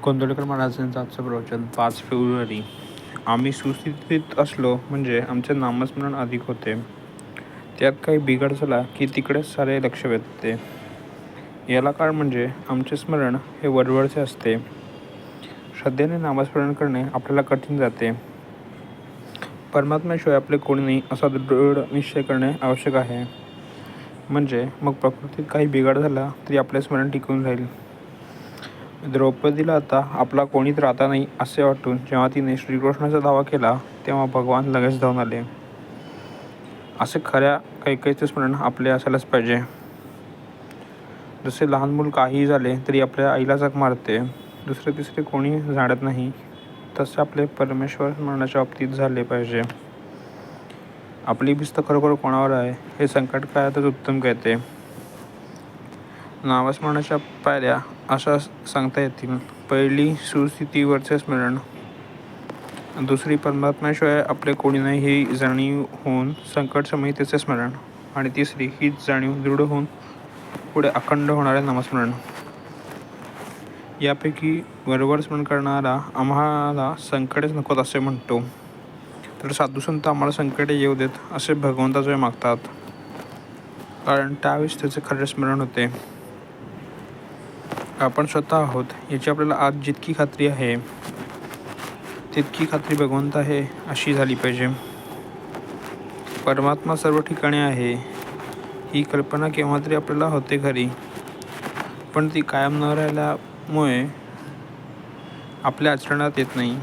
कोंदवलेकर महाराजांचं आजचं प्रवचन 5 फेब्रुवारी. आम्ही सुस्थितीत असलो म्हणजे आमचे नामस्मरण अधिक होते. त्यात काही बिघाड झाला की तिकडेच सारे लक्ष वेधते. याला काळ म्हणजे आमचे स्मरण हे वरवरचे असते. श्रद्धेने नामस्मरण करणे आपल्याला कठीण जाते. परमात्म्याशिवाय आपले कोणी नाही असा दृढ निश्चय करणे आवश्यक आहे. म्हणजे मग प्रकृतीत काही बिघाड झाला तरी आपले स्मरण टिकून राहील. द्रौपदीला आता आपला कोणीच राहता नाही असे वाटून जेव्हा तिने श्रीकृष्णाचा धावा केला तेव्हा भगवान लगेच धावून आले. असे खऱ्या कैकेयीचे स्मरण आपले असायलाच पाहिजे. जसे लहान मूल काहीही झाले तरी आपल्या आईला जग मारते, दुसरे तिसरे कोणी जाणत नाही, तसे आपले परमेश्वर स्मरणाच्या बाबतीत झाले पाहिजे. आपली भिस्त खरोखर कोणावर आहे हे संकट काळातच उत्तम कळते. नामस्मरणाच्या पायऱ्या अशा सांगता येतील. पहिली सुस्थितीवरचे स्मरण, दुसरी परमात्म्याशिवाय आपले कोणी नाही ही जाणीव होऊन संकटसमयी त्याचे स्मरण, आणि तिसरी हीच जाणीव दृढ होऊन पुढे अखंड होणारे नामस्मरण. यापैकी वरवर स्मरण करणारा आम्हाला संकटेच नकोत असे म्हणतो, तर साधुसंत आम्हाला संकटे येऊ देत असे भगवंताजवळ मागतात, कारण त्यावेळेस त्याचे खरे स्मरण होते. आपण स्वतः आहोत याची आपल्याला आज जितकी खात्री आहे तितकी खात्री भगवंत आहे अशी झाली पाहिजे. परमात्मा सर्व ठिकाणी आहे ही कल्पना केव्हा तरी आपल्याला होते खरी, पण ती कायम न राहिल्यामुळे आपल्या आचरणात येत नाही.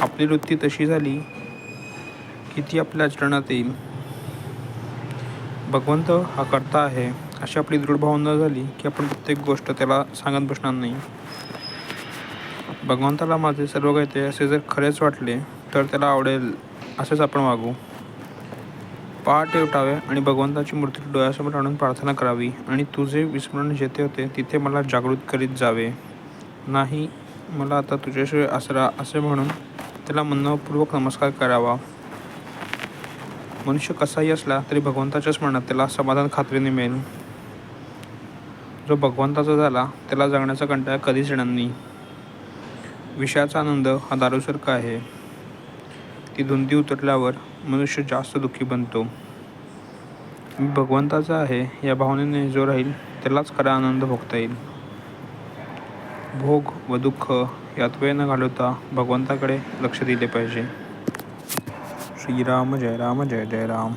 आपली वृत्ती तशी झाली की ती आपल्या आचरणात येईल. भगवंत हा कर्ता आहे अशी आपली दृढ भावना झाली की आपण प्रत्येक गोष्ट त्याला सांगत बसणार नाही. भगवंताला माझे सर्व कळते असे जर खरेच वाटले तर त्याला आवडेल असेच आपण वागू. पहाटे उठावे आणि भगवंताची मूर्ती डोळ्यासमोर आणून प्रार्थना करावी आणि तुझे विस्मरण जेथे होते तिथे मला जागृत करीत जावे. नाही मला आता तुझ्याशिवाय आसरा असे म्हणून त्याला मनपूर्वक नमस्कार करावा. मनुष्य कसाही असला तरी भगवंताच्या स्मरणात त्याला समाधान खात्रीने मिळेल. जो भगवंताचा झाला त्याला जगण्याचा कंटाळा कधीच येणार नाही. विषयाचा आनंद हा दारूसारखा आहे. ती धुंदी उतरल्यावर मनुष्य जास्त दुःखी बनतो. मी भगवंताचा आहे या भावनेने जो राहील त्यालाच खरा आनंद भोगता येईल. भोग व दुःख यात वेळ न घालवता भगवंताकडे लक्ष दिले पाहिजे. श्रीराम जय राम जय जय राम.